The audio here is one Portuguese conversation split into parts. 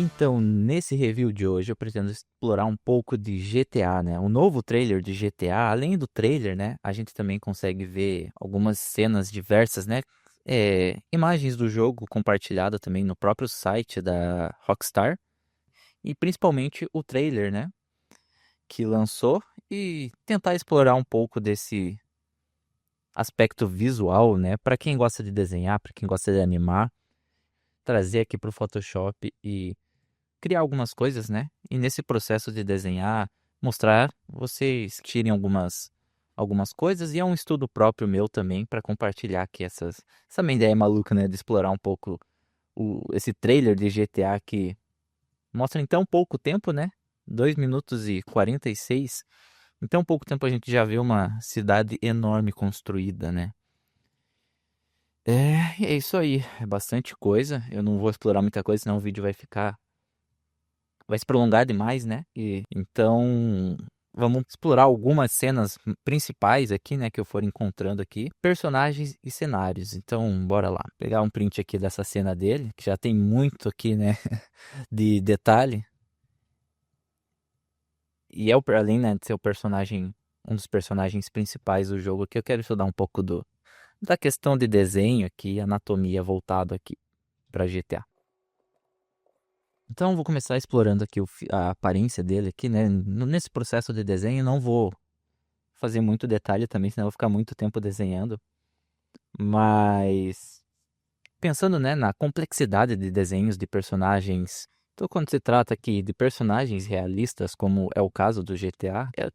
Então, nesse review de hoje, eu pretendo explorar um pouco de GTA, né? O novo trailer de GTA, além do trailer, né? A gente também consegue ver algumas cenas diversas, né? Imagens do jogo compartilhada também no próprio site da Rockstar. E principalmente o trailer, né? Que lançou. E tentar explorar um pouco desse aspecto visual, né? Para quem gosta de desenhar, para quem gosta de animar, trazer aqui para o Photoshop e criar algumas coisas, né? E nesse processo de desenhar, mostrar, vocês tirem algumas coisas e é um estudo próprio meu também para compartilhar aqui essa minha ideia maluca, né? De explorar um pouco esse trailer de GTA que mostra em tão pouco tempo, né? 2 minutos e 46. Em tão pouco tempo a gente já vê uma cidade enorme construída, né? É isso aí. É bastante coisa. Eu não vou explorar muita coisa, senão o vídeo vai se prolongar demais, né? E então vamos explorar algumas cenas principais aqui, né, que eu for encontrando aqui, personagens e cenários. Então, bora lá. Pegar um print aqui dessa cena dele, que já tem muito aqui, né, de detalhe. E além, né, de ser o personagem, um dos personagens principais do jogo aqui, eu quero estudar um pouco da questão de desenho aqui, anatomia voltado aqui para GTA. Então, vou começar explorando aqui a aparência dele aqui, né? Nesse processo de desenho, não vou fazer muito detalhe também, senão eu vou ficar muito tempo desenhando. Mas pensando, né, na complexidade de desenhos de personagens. Então, quando se trata aqui de personagens realistas, como é o caso do GTA, é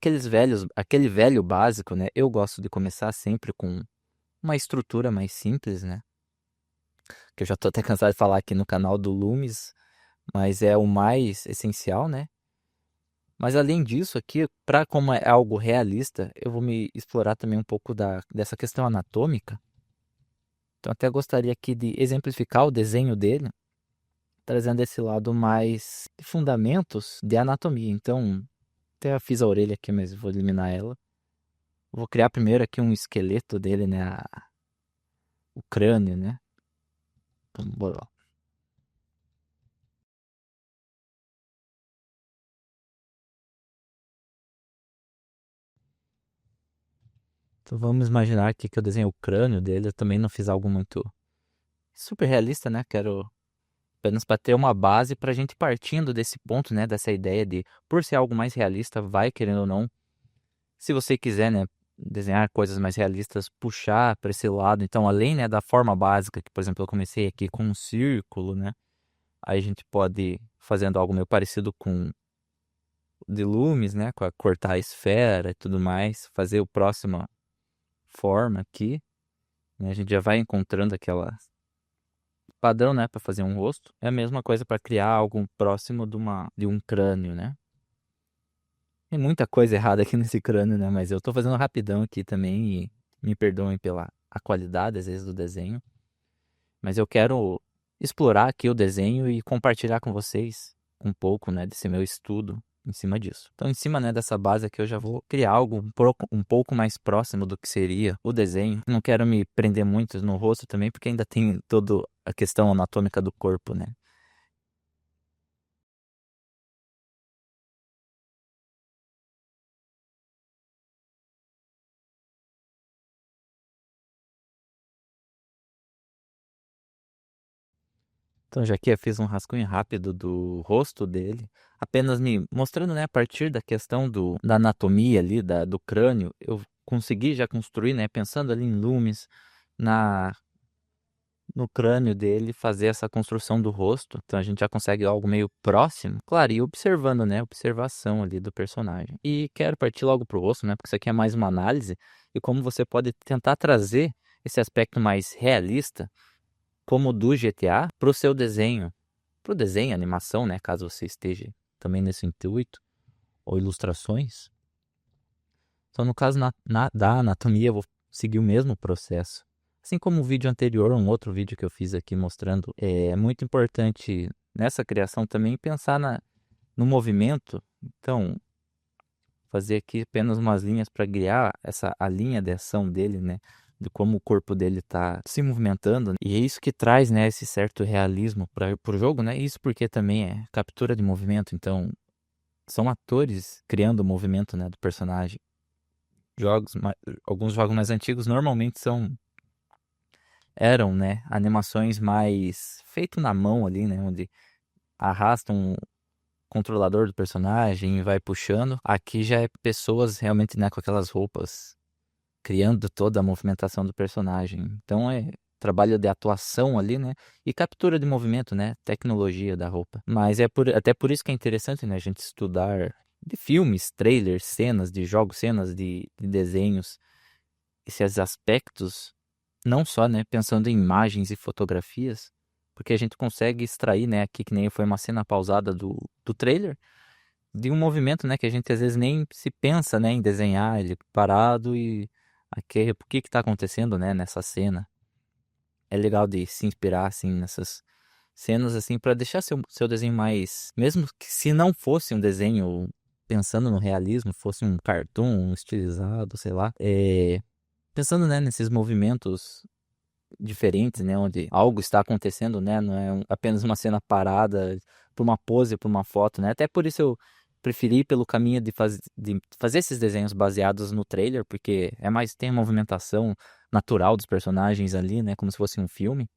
aquele velho básico, né? Eu gosto de começar sempre com uma estrutura mais simples, né? Que eu já tô até cansado de falar aqui no canal do Loomis, mas é o mais essencial, né? Mas além disso aqui, para como é algo realista, eu vou me explorar também um pouco dessa questão anatômica. Então até gostaria aqui de exemplificar o desenho dele, trazendo esse lado mais de fundamentos de anatomia. Então, até fiz a orelha aqui, mas vou eliminar ela. Vou criar primeiro aqui um esqueleto dele, né? O crânio, né? Então, bora lá. Então vamos imaginar aqui que eu desenhei o crânio dele. Eu também não fiz algo muito super realista, né? Quero apenas para ter uma base para a gente partindo desse ponto, né? Dessa ideia de, por ser algo mais realista, vai querendo ou não. Se você quiser, né? Desenhar coisas mais realistas, puxar para esse lado. Então, além, né, da forma básica, que, por exemplo, eu comecei aqui com um círculo, né? Aí a gente pode ir fazendo algo meio parecido com o de Loomis, né? Com a cortar a esfera e tudo mais. Fazer o próxima forma aqui, né? A gente já vai encontrando aquela padrão, né, para fazer um rosto. É a mesma coisa para criar algo próximo de um crânio, né? Tem muita coisa errada aqui nesse crânio, né? Mas eu tô fazendo rapidão aqui também e me perdoem pela a qualidade, às vezes, do desenho. Mas eu quero explorar aqui o desenho e compartilhar com vocês um pouco, né, desse meu estudo em cima disso. Então, em cima, né, dessa base aqui, eu já vou criar algo um pouco mais próximo do que seria o desenho. Não quero me prender muito no rosto também, porque ainda tem toda a questão anatômica do corpo, né? Então, já que eu fiz um rascunho rápido do rosto dele, apenas me mostrando, né, a partir da questão da anatomia ali, do crânio, eu consegui já construir, né, pensando ali em Loomis, na, no crânio dele, fazer essa construção do rosto. Então, a gente já consegue algo meio próximo. Claro, e observando, né, observação ali do personagem. E quero partir logo pro rosto, né, porque isso aqui é mais uma análise, e como você pode tentar trazer esse aspecto mais realista, como o do GTA, para o seu desenho, para o desenho, animação, né? Caso você esteja também nesse intuito, ou ilustrações. Então, no caso da anatomia, eu vou seguir o mesmo processo. Assim como o vídeo anterior, um outro vídeo que eu fiz aqui mostrando, é muito importante nessa criação também pensar no movimento. Então, fazer aqui apenas umas linhas para guiar a linha de ação dele, né? de como o corpo dele tá se movimentando. E é isso que traz, né, esse certo realismo para o jogo, né? Isso porque também é captura de movimento, então são atores criando o movimento, né, do personagem. Jogos, alguns jogos mais antigos normalmente eram, né, animações mais feito na mão ali, né, onde arrastam o controlador do personagem e vai puxando. Aqui já é pessoas realmente, né, com aquelas roupas criando toda a movimentação do personagem. Então é trabalho de atuação ali, né? E captura de movimento, né? Tecnologia da roupa. Mas até por isso que é interessante, né? A gente estudar de filmes, trailers, cenas de jogos, cenas de desenhos, esses aspectos, não só, né? Pensando em imagens e fotografias, porque a gente consegue extrair, né? Aqui que nem foi uma cena pausada do trailer, de um movimento, né, que a gente às vezes nem se pensa, né, em desenhar ele parado e aqui, o que que tá acontecendo, né, nessa cena. É legal de se inspirar, assim, nessas cenas, assim, para deixar seu desenho mais... Mesmo que se não fosse um desenho pensando no realismo, fosse um cartoon, um estilizado, sei lá, pensando, né, nesses movimentos diferentes, né, onde algo está acontecendo, né, não é apenas uma cena parada por uma pose, por uma foto, né, até por isso eu preferi ir pelo caminho de fazer esses desenhos baseados no trailer, porque tem a movimentação natural dos personagens ali, né, como se fosse um filme.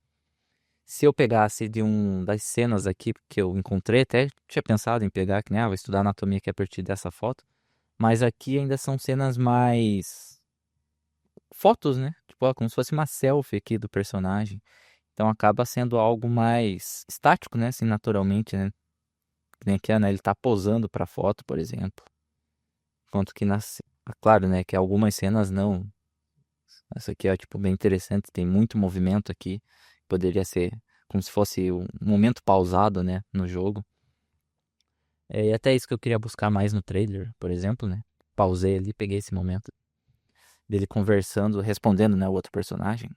Se eu pegasse de das cenas aqui que eu encontrei, até tinha pensado em pegar, que, né, vou estudar anatomia aqui a partir dessa foto, mas aqui ainda são cenas mais fotos, né? Tipo, ó, como se fosse uma selfie aqui do personagem. Então acaba sendo algo mais estático, né? Assim, naturalmente, né? Que nem aqui, né? Ele tá posando pra foto, por exemplo. Enquanto que claro, né? Que algumas cenas não. Essa aqui é, tipo, bem interessante. Tem muito movimento aqui. Poderia ser como se fosse um momento pausado, né? No jogo. E até isso que eu queria buscar mais no trailer, por exemplo, né? Pausei ali, peguei esse momento dele conversando, respondendo, né? O outro personagem.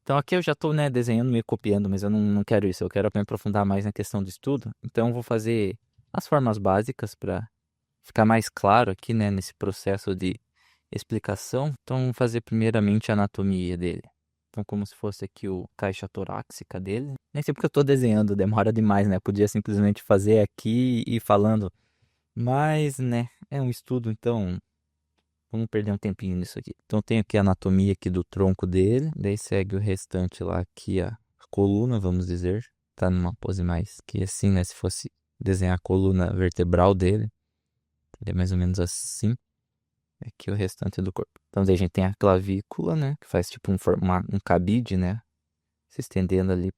Então aqui eu já estou, né, desenhando, me copiando, mas eu não quero isso. Eu quero me aprofundar mais na questão do estudo. Então eu vou fazer as formas básicas para ficar mais claro aqui, né, nesse processo de explicação. Então vamos fazer primeiramente a anatomia dele. Então como se fosse aqui o caixa torácica dele. Nem sei porque eu estou desenhando, demora demais, né? Podia simplesmente fazer aqui e ir falando. Mas, né, é um estudo, então vamos perder um tempinho nisso aqui. Então tem aqui a anatomia aqui do tronco dele. Daí segue o restante lá aqui, a coluna, vamos dizer. Tá numa pose mais que assim, né? Se fosse desenhar a coluna vertebral dele. Ele é mais ou menos assim. Aqui o restante do corpo. Então daí a gente tem a clavícula, né? Que faz tipo um cabide, né? Se estendendo ali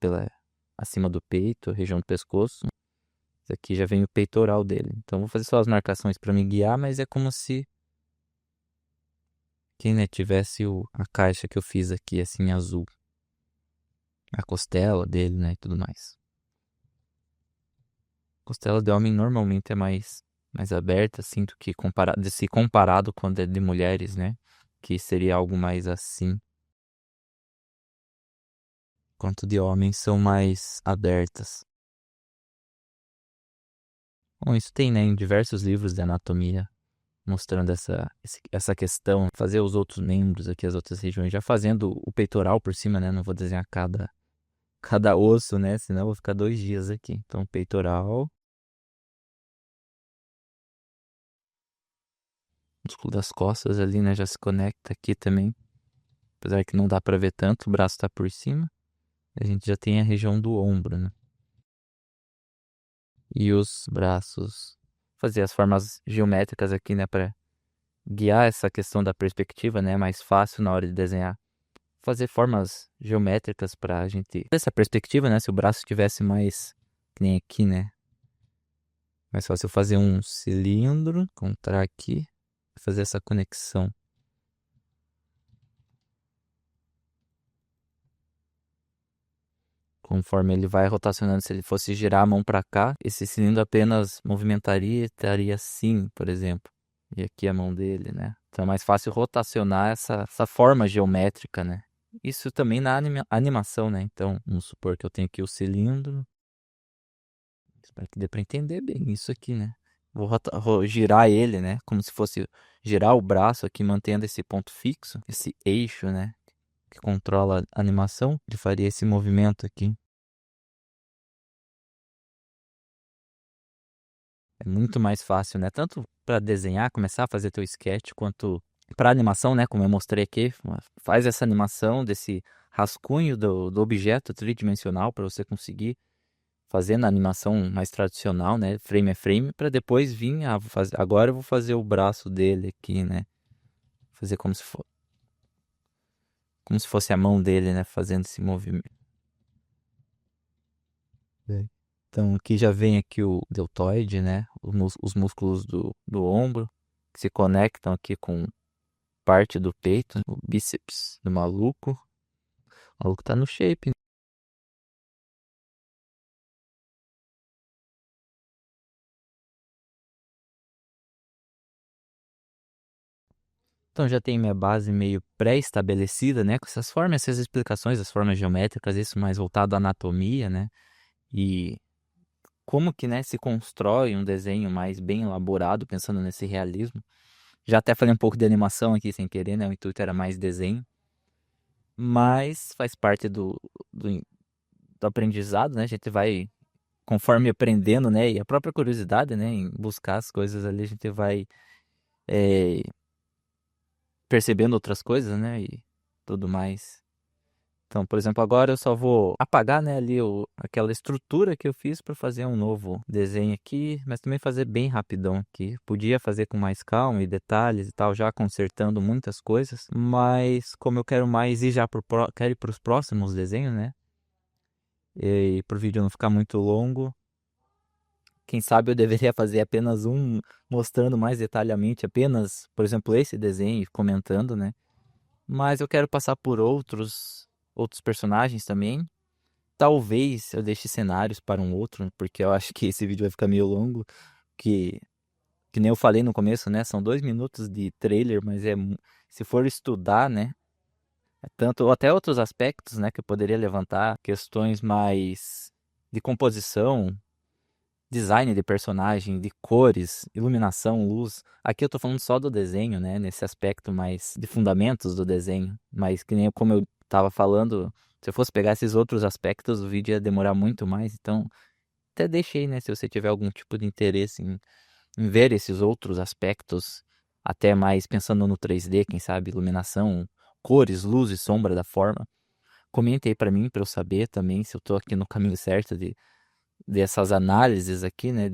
acima do peito, região do pescoço. Isso aqui já vem o peitoral dele. Então vou fazer só as marcações para me guiar, mas é como se que, né, tivesse a caixa que eu fiz aqui, assim, azul. A costela dele, né, e tudo mais. Costela de homem normalmente é mais aberta, assim, do que se comparado quando é de mulheres, né? Que seria algo mais assim. Quanto de homens são mais abertas. Bom, isso tem, né, em diversos livros de anatomia, mostrando essa questão. Fazer os outros membros aqui, as outras regiões, já fazendo o peitoral por cima, né? Não vou desenhar cada osso, né? Senão eu vou ficar 2 dias aqui. Então, peitoral. O músculo das costas ali, né? Já se conecta aqui também. Apesar que não dá pra ver tanto, o braço tá por cima. A gente já tem a região do ombro, né? E os braços. Fazer as formas geométricas aqui, né? Pra guiar essa questão da perspectiva, né? É mais fácil na hora de desenhar. Fazer formas geométricas pra gente. Essa perspectiva, né? Se o braço tivesse mais. Que nem aqui, né? Mais fácil fazer um cilindro. Encontrar aqui. Fazer essa conexão. Conforme ele vai rotacionando, se ele fosse girar a mão para cá, esse cilindro apenas movimentaria e estaria assim, por exemplo. E aqui a mão dele, né? Então é mais fácil rotacionar essa forma geométrica, né? Isso também na animação, né? Então, vamos supor que eu tenho aqui o cilindro. Espero que dê para entender bem isso aqui, né? Vou girar ele, né? Como se fosse girar o braço aqui, mantendo esse ponto fixo, esse eixo, né? Que controla a animação. Ele faria esse movimento aqui. É muito mais fácil, né? Tanto para desenhar, começar a fazer teu sketch, quanto para animação, né? Como eu mostrei aqui, faz essa animação desse rascunho do objeto tridimensional para você conseguir fazer na animação mais tradicional, né? Frame a frame, para depois vir a fazer. Agora eu vou fazer o braço dele aqui, né? Fazer como se fosse a mão dele, né? Fazendo esse movimento. É. Então aqui já vem aqui o deltoide, né? Os músculos do ombro que se conectam aqui com parte do peito, o bíceps do maluco. O maluco tá no shape. Então já tem minha base meio pré-estabelecida, né? Com essas formas, essas explicações, as formas geométricas, isso mais voltado à anatomia, né? E como que, né, se constrói um desenho mais bem elaborado, pensando nesse realismo. Já até falei um pouco de animação aqui sem querer, né? O intuito era mais desenho. Mas faz parte do, do aprendizado, né? A gente vai, conforme aprendendo, né? E a própria curiosidade, né? Em buscar as coisas ali, a gente vai eh, percebendo outras coisas, né? E tudo mais. Então, por exemplo, agora eu só vou apagar, né, ali aquela estrutura que eu fiz para fazer um novo desenho aqui, mas também fazer bem rapidão aqui. Podia fazer com mais calma e detalhes e tal, já consertando muitas coisas, mas como eu quero mais ir já quero ir para os próximos desenhos, né? E para o vídeo não ficar muito longo, quem sabe eu deveria fazer apenas um mostrando mais detalhadamente apenas, por exemplo, esse desenho e comentando, né? Mas eu quero passar por outros personagens também. Talvez eu deixe cenários para um outro, porque eu acho que esse vídeo vai ficar meio longo, que, que nem eu falei no começo, né? São 2 minutos de trailer, mas se for estudar, né? É tanto, ou até outros aspectos, né? Que eu poderia levantar, questões mais de composição, design de personagem, de cores, iluminação, luz. Aqui eu tô falando só do desenho, né? Nesse aspecto mais de fundamentos do desenho. Mas que nem como eu tava falando, se eu fosse pegar esses outros aspectos, o vídeo ia demorar muito mais. Então, até deixei, né? Se você tiver algum tipo de interesse em ver esses outros aspectos, até mais pensando no 3D, quem sabe, iluminação, cores, luz e sombra da forma. Comente aí pra mim, pra eu saber também se eu tô aqui no caminho certo dessas análises aqui, né,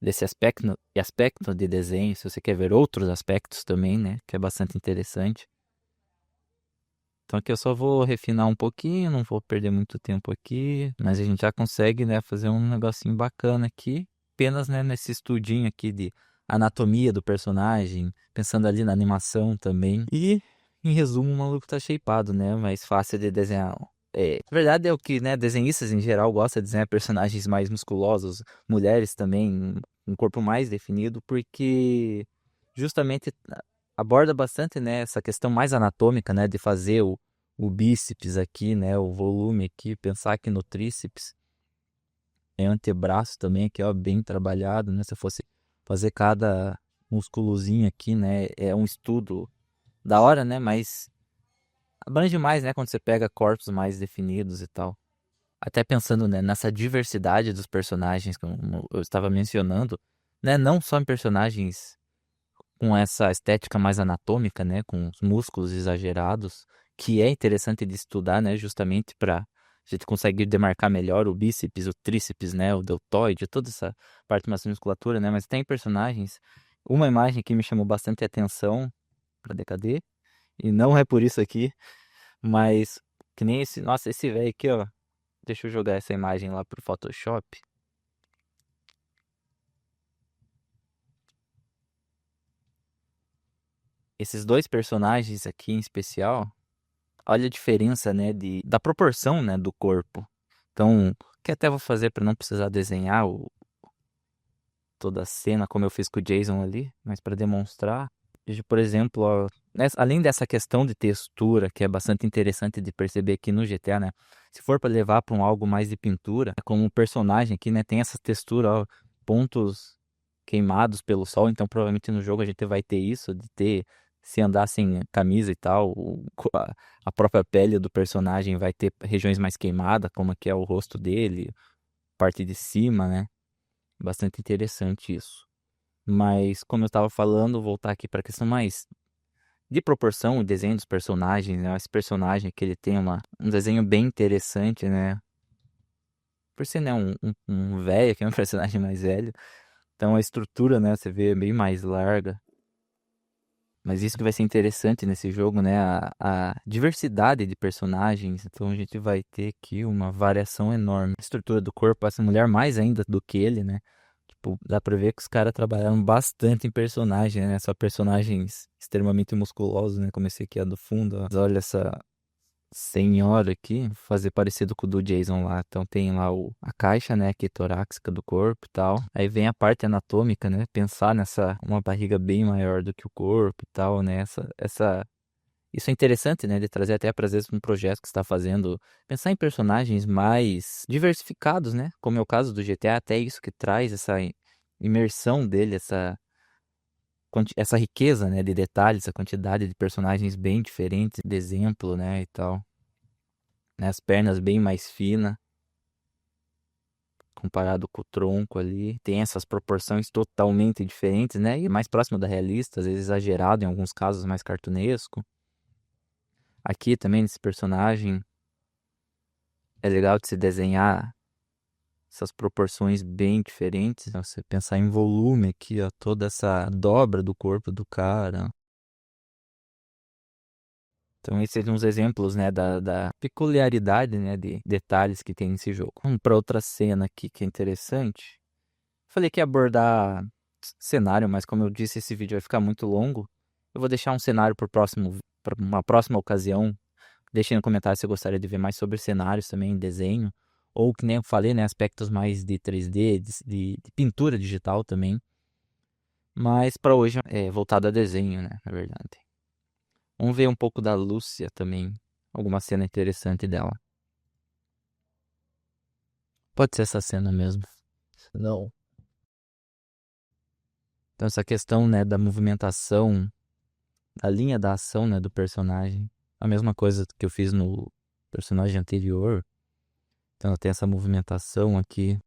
desse aspecto de desenho, se você quer ver outros aspectos também, né, que é bastante interessante. Então aqui eu só vou refinar um pouquinho, não vou perder muito tempo aqui, mas a gente já consegue, né, fazer um negocinho bacana aqui, apenas, né, nesse estudinho aqui de anatomia do personagem, pensando ali na animação também. E, em resumo, o maluco tá shapeado, né, mais fácil de desenhar. Na verdade é o que, né, desenhistas em geral gostam de desenhar personagens mais musculosos, mulheres também, um corpo mais definido, porque justamente aborda bastante, né, essa questão mais anatômica, né, de fazer o bíceps aqui, né, o volume aqui, pensar que no tríceps é antebraço também, que ó, bem trabalhado, né, se eu fosse fazer cada musculozinho aqui, né, é um estudo da hora, né, mas abrange mais, né, quando você pega corpos mais definidos e tal. Até pensando, né, nessa diversidade dos personagens, como eu estava mencionando, né, não só em personagens com essa estética mais anatômica, né, com os músculos exagerados, que é interessante de estudar, né, justamente para a gente conseguir demarcar melhor o bíceps, o tríceps, né, o deltoide, toda essa parte mais musculatura, né, mas tem personagens, uma imagem que me chamou bastante atenção para DKD, e não é por isso aqui, mas que nem esse, nossa, esse velho aqui, ó, deixa eu jogar essa imagem lá pro Photoshop. Esses dois personagens aqui em especial, olha a diferença, né, da proporção, né, do corpo. Então, que até vou fazer para não precisar desenhar toda a cena como eu fiz com o Jason ali, mas para demonstrar. Veja, por exemplo, ó, além dessa questão de textura, que é bastante interessante de perceber aqui no GTA, né? Se for para levar para algo mais de pintura, como o personagem aqui, né, tem essa textura, ó, pontos queimados pelo sol, então provavelmente no jogo a gente vai ter isso, de ter, se andar sem camisa e tal, a própria pele do personagem vai ter regiões mais queimadas, como que é o rosto dele, parte de cima, né? Bastante interessante isso. Mas, como eu estava falando, vou voltar aqui para a questão mais de proporção e desenho dos personagens, né? Esse personagem que ele tem um desenho bem interessante, né? Por ser, né, um velho, que é um personagem mais velho. Então a estrutura, né, você vê bem mais larga. Mas isso que vai ser interessante nesse jogo, né? A diversidade de personagens. Então a gente vai ter aqui uma variação enorme. A estrutura do corpo, essa mulher mais ainda do que ele, né? Tipo, dá pra ver que os caras trabalharam bastante em personagem, né? Só personagens extremamente musculosos, né? Comecei aqui a do fundo, ó. Mas olha essa senhora aqui, fazer parecido com o do Jason lá. Então tem lá a caixa, né, que é torácica do corpo e tal. Aí vem a parte anatômica, né, pensar nessa, uma barriga bem maior do que o corpo e tal, né, isso é interessante, né, de trazer até para às vezes um projeto que você está fazendo, pensar em personagens mais diversificados, né, como é o caso do GTA, até isso que traz essa imersão dele, essa riqueza, né, de detalhes, essa quantidade de personagens bem diferentes, de exemplo, né, e tal, né, as pernas bem mais finas, comparado com o tronco ali, tem essas proporções totalmente diferentes, né, e mais próximo da realista, às vezes exagerado, em alguns casos mais cartunesco. Aqui também, nesse personagem, é legal de se desenhar essas proporções bem diferentes, né? Você pensar em volume aqui, ó, toda essa dobra do corpo do cara. Então, esses são uns exemplos, né, da peculiaridade, né, de detalhes que tem nesse jogo. Vamos para outra cena aqui que é interessante. Falei que ia abordar cenário, mas como eu disse, esse vídeo vai ficar muito longo. Eu vou deixar um cenário para uma próxima ocasião. Deixe no comentário se você gostaria de ver mais sobre cenários também, desenho. Ou que nem eu falei, né, aspectos mais de 3D, de pintura digital também. Mas para hoje é voltado a desenho, né, na verdade. Vamos ver um pouco da Lúcia também. Alguma cena interessante dela. Pode ser essa cena mesmo. Não. Então essa questão, né, da movimentação, da linha da ação, né, do personagem. A mesma coisa que eu fiz no personagem anterior. Então ela tem essa movimentação aqui.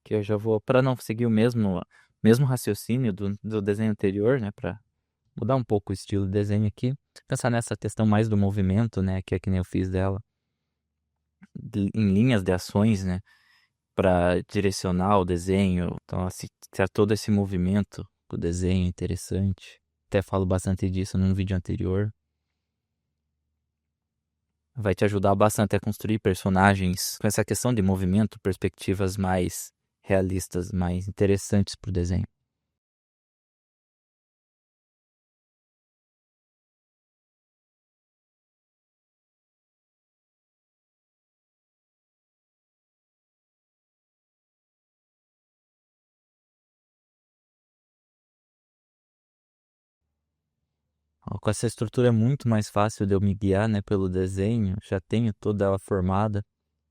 Que eu já vou, para não seguir o mesmo raciocínio do desenho anterior, né, para mudar um pouco o estilo de desenho aqui, pensar nessa questão mais do movimento, né, que é que nem eu fiz dela, em linhas de ações, né, para direcionar o desenho. Então, assim, ter todo esse movimento do desenho é interessante. Até falo bastante disso num vídeo anterior. Vai te ajudar bastante a construir personagens com essa questão de movimento, perspectivas mais realistas, mais interessantes para o desenho. Ó, com essa estrutura é muito mais fácil de eu me guiar, né, pelo desenho, já tenho toda ela formada.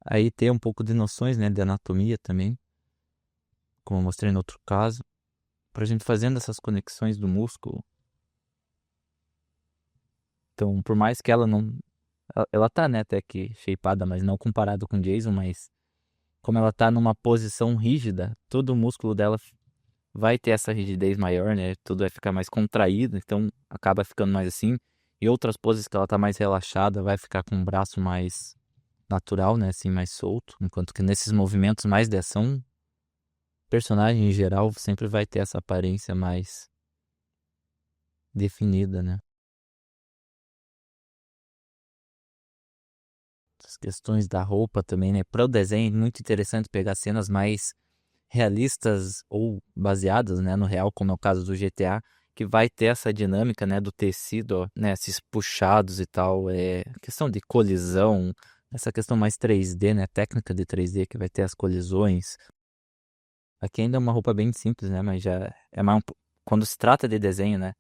Aí ter um pouco de noções, né, de anatomia também, como eu mostrei no outro caso, pra gente fazendo essas conexões do músculo. Então, por mais que ela não, ela tá, né, até que shapeada, mas não comparado com o Jason, mas como ela tá numa posição rígida, todo o músculo dela vai ter essa rigidez maior, né? Tudo vai ficar mais contraído, então acaba ficando mais assim. E outras poses que ela tá mais relaxada, vai ficar com o braço mais natural, né? Assim, mais solto. Enquanto que nesses movimentos mais de ação, o personagem em geral sempre vai ter essa aparência mais definida, né? As questões da roupa também, né? Para o desenho é muito interessante pegar cenas mais realistas ou baseadas, né, no real, como é o caso do GTA, que vai ter essa dinâmica, né, do tecido, ó, né, esses puxados e tal, questão de colisão, essa questão mais 3D, né, técnica de 3D que vai ter as colisões. Aqui ainda é uma roupa bem simples, né, mas já é mais quando se trata de desenho, né,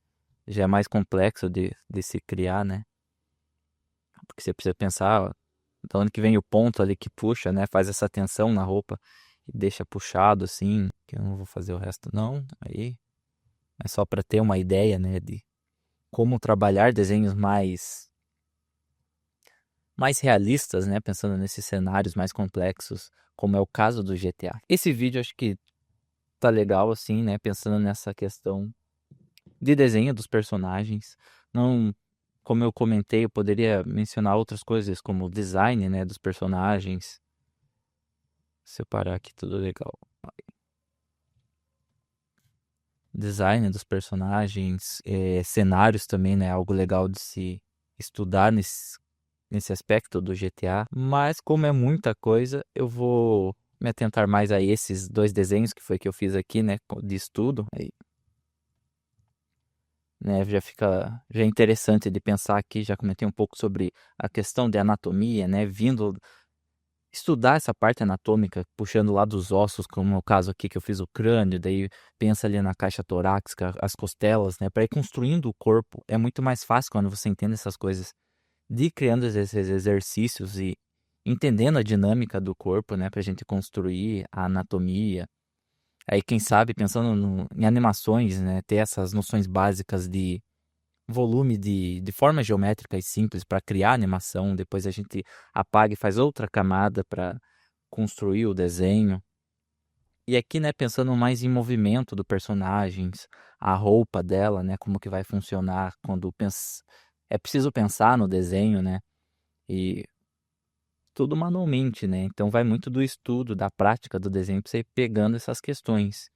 já é mais complexo de se criar, né. Porque você precisa pensar, ó, de onde que vem o ponto ali que puxa, né? Faz essa tensão na roupa e deixa puxado assim, que eu não vou fazer o resto não. Aí é só para ter uma ideia, né, de como trabalhar desenhos mais realistas, né, pensando nesses cenários mais complexos, como é o caso do GTA. Esse vídeo acho que tá legal assim, né, pensando nessa questão de desenho dos personagens. Não, como eu comentei, eu poderia mencionar outras coisas como o design, né, dos personagens. Separar aqui tudo legal. Design dos personagens, cenários também, né? Algo legal de se estudar nesse aspecto do GTA. Mas como é muita coisa, eu vou me atentar mais a esses dois desenhos que foi que eu fiz aqui, né? De estudo. Aí, né, já é interessante de pensar aqui, já comentei um pouco sobre a questão de anatomia, né? Vindo estudar essa parte anatômica, puxando lá dos ossos, como no caso aqui que eu fiz o crânio, daí pensa ali na caixa torácica, as costelas, né? Para ir construindo o corpo é muito mais fácil quando você entende essas coisas, de ir criando esses exercícios e entendendo a dinâmica do corpo, né? Para a gente construir a anatomia. Aí, quem sabe, pensando em animações, né? Ter essas noções básicas de volume de formas geométricas simples para criar animação, depois a gente apaga e faz outra camada para construir o desenho. E aqui, né, pensando mais em movimento do personagens, a roupa dela, né, como que vai funcionar quando é preciso pensar no desenho, né? E tudo manualmente, né? Então vai muito do estudo, da prática do desenho para você ir pegando essas questões.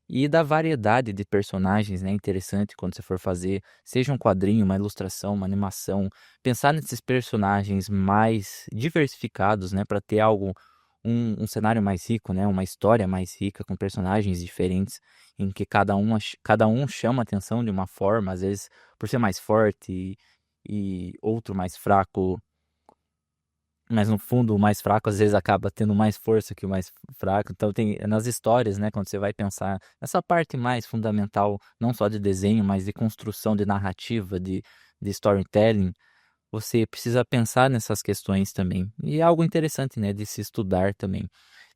E da variedade de personagens, né? Interessante quando você for fazer, seja um quadrinho, uma ilustração, uma animação, pensar nesses personagens mais diversificados, né? Para ter um cenário mais rico, né? Uma história mais rica, com personagens diferentes, em que cada um chama a atenção de uma forma, às vezes por ser mais forte e outro mais fraco, mas no fundo o mais fraco às vezes acaba tendo mais força que o mais fraco. Então tem nas histórias, né, quando você vai pensar nessa parte mais fundamental, não só de desenho, mas de construção de narrativa, de storytelling, você precisa pensar nessas questões também. E é algo interessante, né, de se estudar também.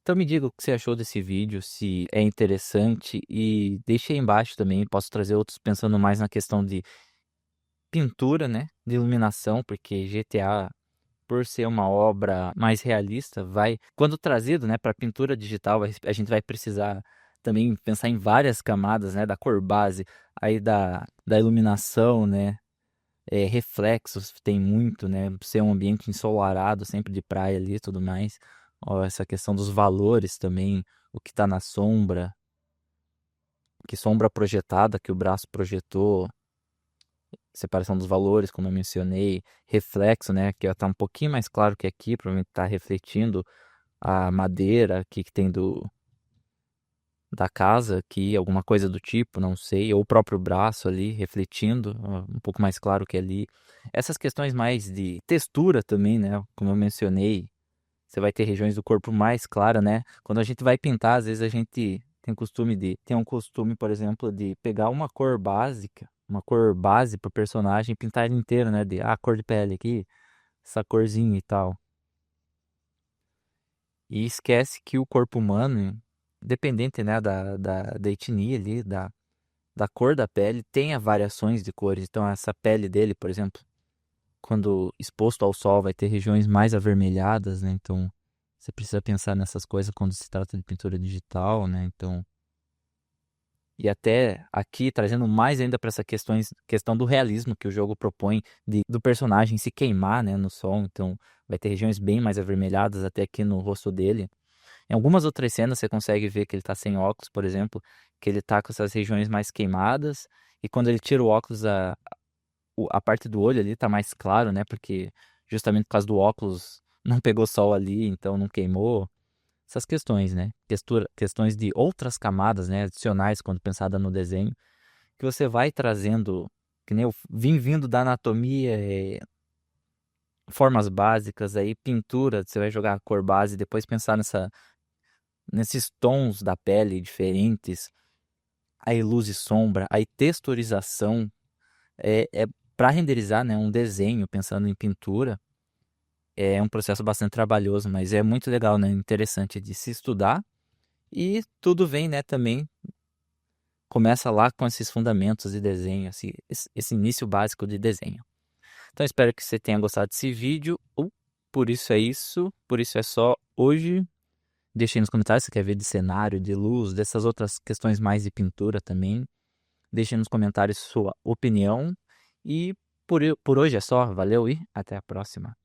Então me diga o que você achou desse vídeo, se é interessante e deixe aí embaixo também, posso trazer outros pensando mais na questão de pintura, né, de iluminação, porque GTA por ser uma obra mais realista, quando trazido, né, para pintura digital, a gente vai precisar também pensar em várias camadas, né, da cor base, aí da iluminação, né, reflexos tem muito, né, ser um ambiente ensolarado, sempre de praia ali e tudo mais. Ó, essa questão dos valores também, o que está na sombra, que sombra projetada, que o braço projetou, separação dos valores, como eu mencionei, reflexo, né, que está um pouquinho mais claro que aqui, provavelmente está refletindo a madeira aqui que tem da casa aqui, alguma coisa do tipo, não sei, ou o próprio braço ali refletindo, um pouco mais claro que ali. Essas questões mais de textura também, né, como eu mencionei, você vai ter regiões do corpo mais claras, né? Quando a gente vai pintar, às vezes a gente tem um costume, por exemplo, de pegar uma cor básica, uma cor base pro personagem e pintar ele inteiro, né? De cor de pele aqui, essa corzinha e tal. E esquece que o corpo humano, dependente, né, da etnia ali, da cor da pele, tem variações de cores. Então, essa pele dele, por exemplo, quando exposto ao sol, vai ter regiões mais avermelhadas, né? Então, você precisa pensar nessas coisas quando se trata de pintura digital, né? Então, e até aqui trazendo mais ainda para essa questão do realismo que o jogo propõe do personagem se queimar, né, no sol. Então, vai ter regiões bem mais avermelhadas até aqui no rosto dele. Em algumas outras cenas você consegue ver que ele tá sem óculos, por exemplo, que ele tá com essas regiões mais queimadas. E quando ele tira o óculos, a parte do olho ali tá mais claro, né? Porque justamente por causa do óculos não pegou sol ali, então não queimou. Essas questões, né? Questões de outras camadas, né? Adicionais quando pensada no desenho, que você vai trazendo, que nem eu vim vindo da anatomia, formas básicas, aí pintura, você vai jogar a cor base, depois pensar nesses tons da pele diferentes, aí luz e sombra, aí texturização, é para renderizar, né, um desenho, pensando em pintura, É um processo bastante trabalhoso, mas é muito legal, né? Interessante de se estudar. E tudo vem, né, também começa lá com esses fundamentos de desenho, esse início básico de desenho. Então espero que você tenha gostado desse vídeo. Por isso é isso, por isso é só hoje. Deixe aí nos comentários se você quer ver de cenário, de luz, dessas outras questões mais de pintura também. Deixe aí nos comentários sua opinião. E por hoje é só. Valeu e até a próxima.